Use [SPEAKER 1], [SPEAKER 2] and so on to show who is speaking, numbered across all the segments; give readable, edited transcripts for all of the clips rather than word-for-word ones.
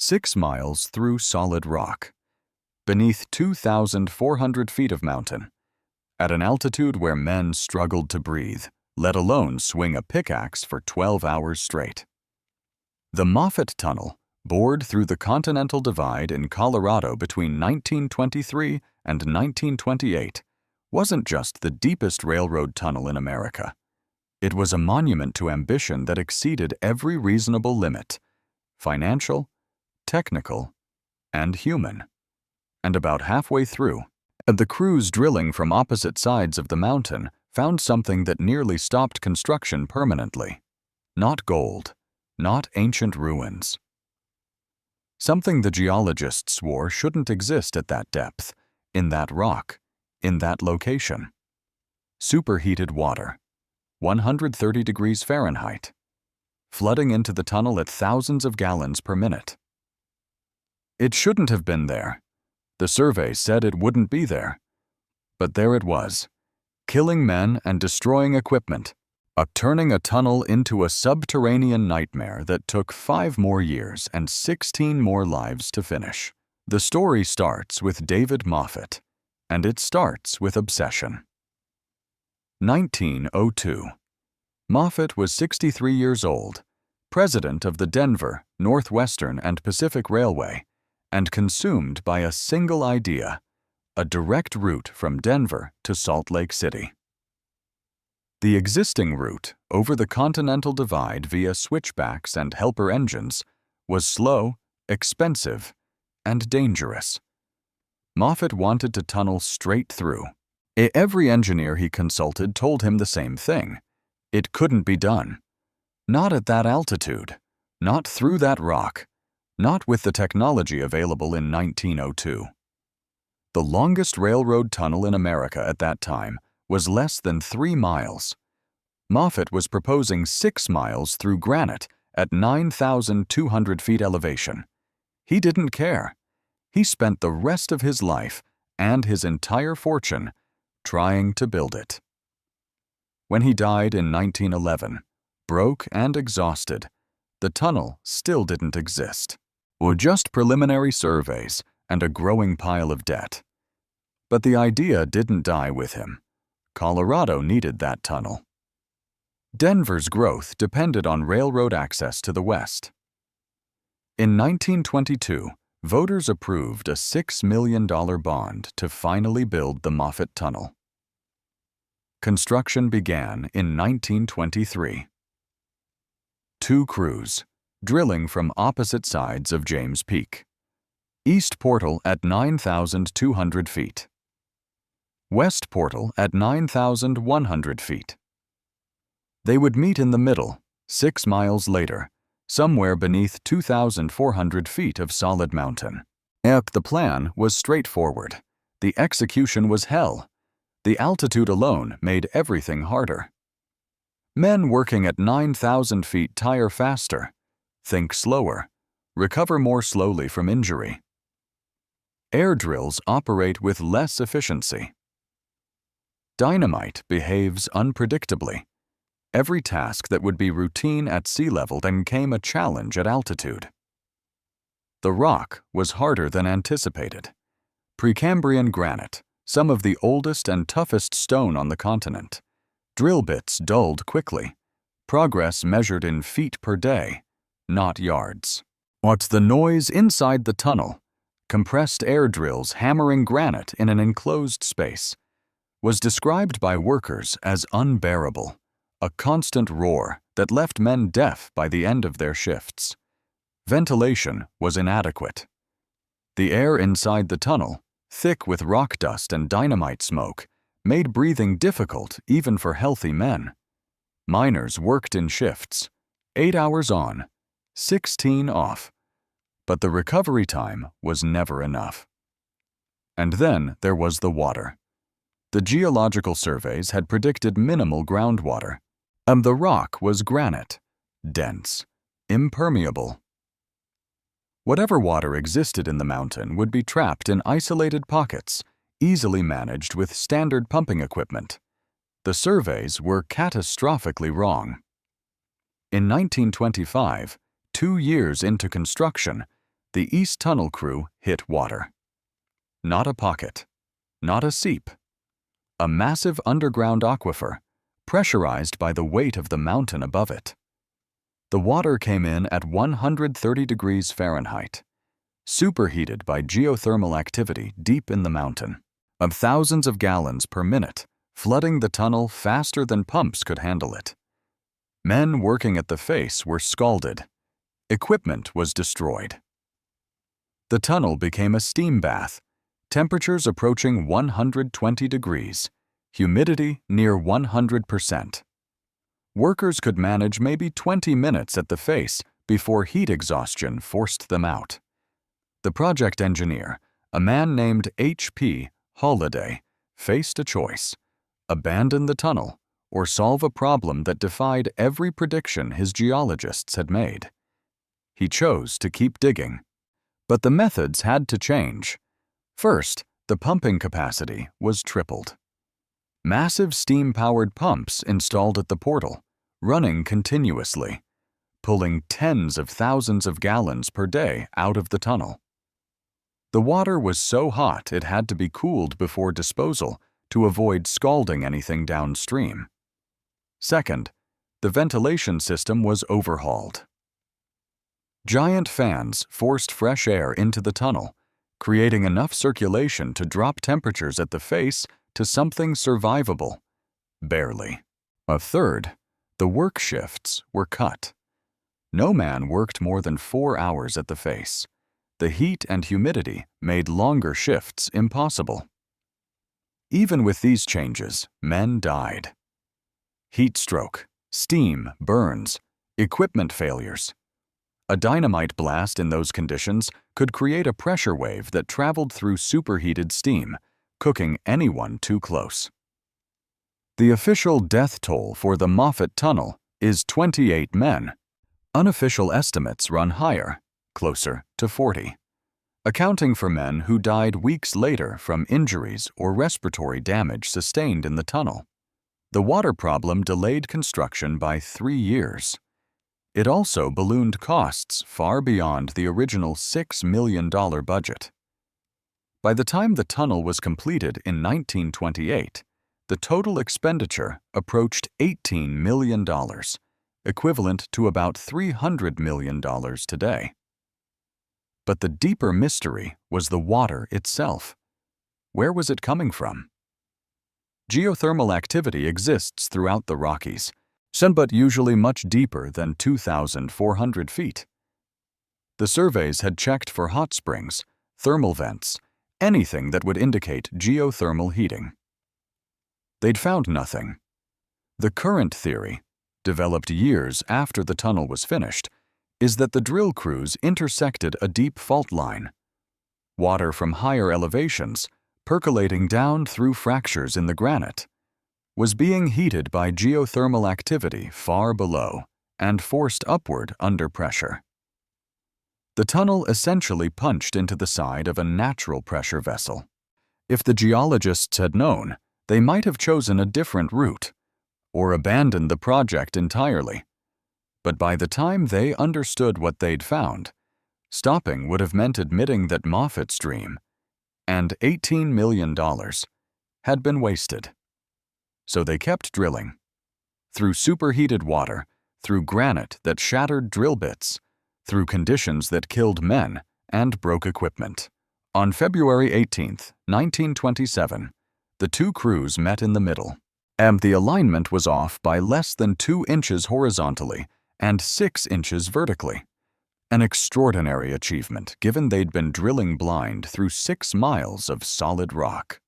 [SPEAKER 1] 6 miles through solid rock, beneath 2,400 feet of mountain, at an altitude where men struggled to breathe, let alone swing a pickaxe for 12 hours straight. The Moffat Tunnel, bored through the Continental Divide in Colorado between 1923 and 1928, wasn't just the deepest railroad tunnel in America. It was a monument to ambition that exceeded every reasonable limit, financial, technical, and human. And about halfway through, the crews drilling from opposite sides of the mountain found something that nearly stopped construction permanently. Not gold, not ancient ruins. Something the geologists swore shouldn't exist at that depth, in that rock, in that location. Superheated water, 130 degrees Fahrenheit, flooding into the tunnel at thousands of gallons per minute. It shouldn't have been there. The survey said it wouldn't be there. But there it was, killing men and destroying equipment, turning a tunnel into a subterranean nightmare that took 5 more years and 16 more lives to finish. The story starts with David Moffat, and it starts with obsession. 1902. Moffat was 63 years old, president of the Denver, Northwestern, and Pacific Railway, and consumed by a single idea: a direct route from Denver to Salt Lake City. The existing route over the Continental Divide via switchbacks and helper engines was slow, expensive, and dangerous. Moffat wanted to tunnel straight through. Every engineer he consulted told him the same thing. It couldn't be done. Not at that altitude, not through that rock, not with the technology available in 1902. The longest railroad tunnel in America at that time was less than 3 miles. Moffat was proposing 6 miles through granite at 9,200 feet elevation. He didn't care. He spent the rest of his life and his entire fortune trying to build it. When he died in 1911, broke and exhausted, the tunnel still didn't exist, or just preliminary surveys and a growing pile of debt. But the idea didn't die with him. Colorado needed that tunnel. Denver's growth depended on railroad access to the west. In 1922, voters approved a $6 million bond to finally build the Moffat Tunnel. Construction began in 1923. 2 crews, drilling from opposite sides of James Peak. East Portal at 9,200 feet. West Portal at 9,100 feet. They would meet in the middle, 6 miles later, somewhere beneath 2,400 feet of solid mountain. The plan was straightforward. The execution was hell. The altitude alone made everything harder. Men working at 9,000 feet tire faster, think slower, recover more slowly from injury. Air drills operate with less efficiency. Dynamite behaves unpredictably. Every task that would be routine at sea level then came a challenge at altitude. The rock was harder than anticipated. Precambrian granite, some of the oldest and toughest stone on the continent. Drill bits dulled quickly. Progress measured in feet per day, not yards. What's the noise inside the tunnel? Compressed air drills hammering granite in an enclosed space was described by workers as unbearable, a constant roar that left men deaf by the end of their shifts. Ventilation was inadequate. The air inside the tunnel, thick with rock dust and dynamite smoke, made breathing difficult even for healthy men. Miners worked in shifts, 8 hours on, 16 off, but the recovery time was never enough. And then there was the water. The geological surveys had predicted minimal groundwater, and the rock was granite, dense, impermeable. Whatever water existed in the mountain would be trapped in isolated pockets, easily managed with standard pumping equipment. The surveys were catastrophically wrong. In 1925, 2 years into construction, the East Tunnel crew hit water. Not a pocket, not a seep. A massive underground aquifer, pressurized by the weight of the mountain above it. The water came in at 130 degrees Fahrenheit, superheated by geothermal activity deep in the mountain, of thousands of gallons per minute, flooding the tunnel faster than pumps could handle it. Men working at the face were scalded. Equipment was destroyed. The tunnel became a steam bath, temperatures approaching 120 degrees, humidity near 100%. Workers could manage maybe 20 minutes at the face before heat exhaustion forced them out. The project engineer, a man named H.P. Holliday, faced a choice: abandon the tunnel or solve a problem that defied every prediction his geologists had made. He chose to keep digging. But the methods had to change. First, the pumping capacity was tripled. Massive steam-powered pumps installed at the portal, running continuously, pulling tens of thousands of gallons per day out of the tunnel. The water was so hot it had to be cooled before disposal to avoid scalding anything downstream. Second, the ventilation system was overhauled. Giant fans forced fresh air into the tunnel, creating enough circulation to drop temperatures at the face to something survivable, barely. A third, the work shifts were cut. No man worked more than 4 hours at the face. The heat and humidity made longer shifts impossible. Even with these changes, men died. Heat stroke, steam, burns, equipment failures. A dynamite blast in those conditions could create a pressure wave that traveled through superheated steam, cooking anyone too close. The official death toll for the Moffat Tunnel is 28 men. Unofficial estimates run higher, closer to 40, accounting for men who died weeks later from injuries or respiratory damage sustained in the tunnel. The water problem delayed construction by 3 years. It also ballooned costs far beyond the original $6 million budget. By the time the tunnel was completed in 1928, the total expenditure approached $18 million, equivalent to about $300 million today. But the deeper mystery was the water itself. Where was it coming from? Geothermal activity exists throughout the Rockies, but usually much deeper than 2,400 feet. The surveys had checked for hot springs, thermal vents, anything that would indicate geothermal heating. They'd found nothing. The current theory, developed years after the tunnel was finished, is that the drill crews intersected a deep fault line. Water from higher elevations, percolating down through fractures in the granite, was being heated by geothermal activity far below and forced upward under pressure. The tunnel essentially punched into the side of a natural pressure vessel. If the geologists had known, they might have chosen a different route or abandoned the project entirely. But by the time they understood what they'd found, stopping would have meant admitting that Moffat's dream, and $18 million, had been wasted. So they kept drilling. Through superheated water, through granite that shattered drill bits, through conditions that killed men and broke equipment. On February 18, 1927, the two crews met in the middle, and the alignment was off by less than 2 inches horizontally and 6 inches vertically. An extraordinary achievement given they'd been drilling blind through 6 miles of solid rock.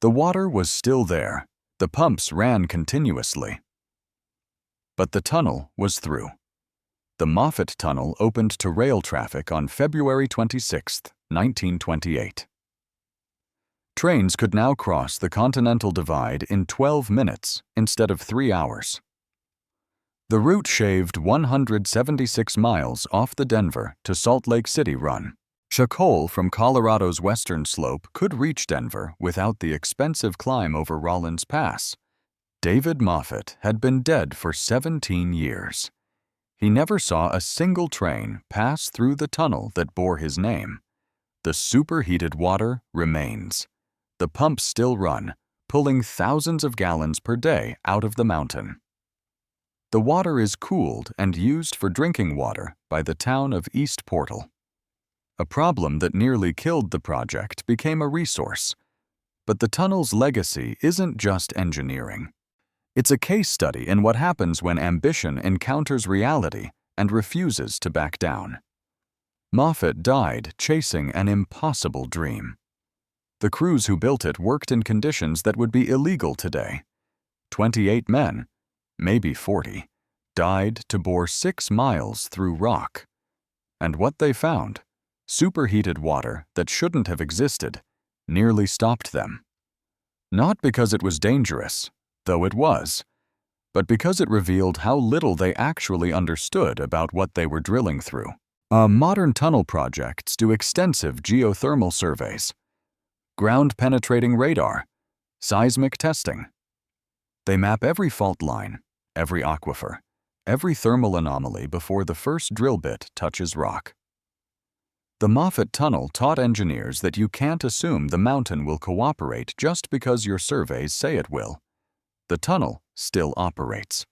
[SPEAKER 1] The water was still there. The pumps ran continuously. But the tunnel was through. The Moffat Tunnel opened to rail traffic on February 26, 1928. Trains could now cross the Continental Divide in 12 minutes instead of 3 hours. The route shaved 176 miles off the Denver to Salt Lake City run. Coal from Colorado's western slope could reach Denver without the expensive climb over Rollins Pass. David Moffat had been dead for 17 years. He never saw a single train pass through the tunnel that bore his name. The superheated water remains. The pumps still run, pulling thousands of gallons per day out of the mountain. The water is cooled and used for drinking water by the town of East Portal. A problem that nearly killed the project became a resource. But the tunnel's legacy isn't just engineering. It's a case study in what happens when ambition encounters reality and refuses to back down. Moffat died chasing an impossible dream. The crews who built it worked in conditions that would be illegal today. 28 men, maybe 40, died to bore 6 miles through rock. And what they found, superheated water that shouldn't have existed, nearly stopped them. Not because it was dangerous, though it was, but because it revealed how little they actually understood about what they were drilling through. Modern tunnel projects do extensive geothermal surveys, ground-penetrating radar, seismic testing. They map every fault line, every aquifer, every thermal anomaly before the first drill bit touches rock. The Moffat Tunnel taught engineers that you can't assume the mountain will cooperate just because your surveys say it will. The tunnel still operates.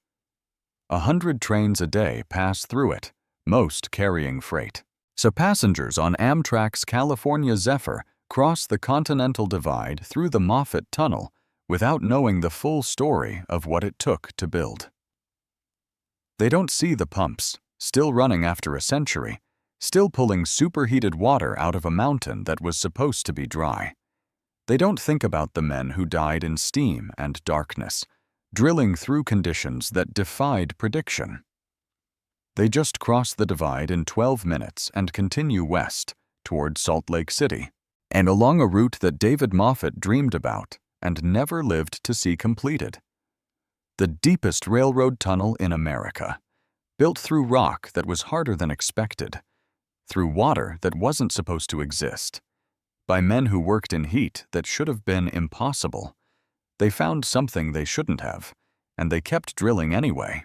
[SPEAKER 1] 100 trains a day pass through it, most carrying freight. So passengers on Amtrak's California Zephyr cross the Continental Divide through the Moffat Tunnel without knowing the full story of what it took to build. They don't see the pumps, still running after a century, still pulling superheated water out of a mountain that was supposed to be dry. They don't think about the men who died in steam and darkness, drilling through conditions that defied prediction. They just cross the divide in 12 minutes and continue west toward Salt Lake City, and along a route that David Moffat dreamed about and never lived to see completed. The deepest railroad tunnel in America, built through rock that was harder than expected, through water that wasn't supposed to exist, by men who worked in heat that should have been impossible. They found something they shouldn't have, and they kept drilling anyway.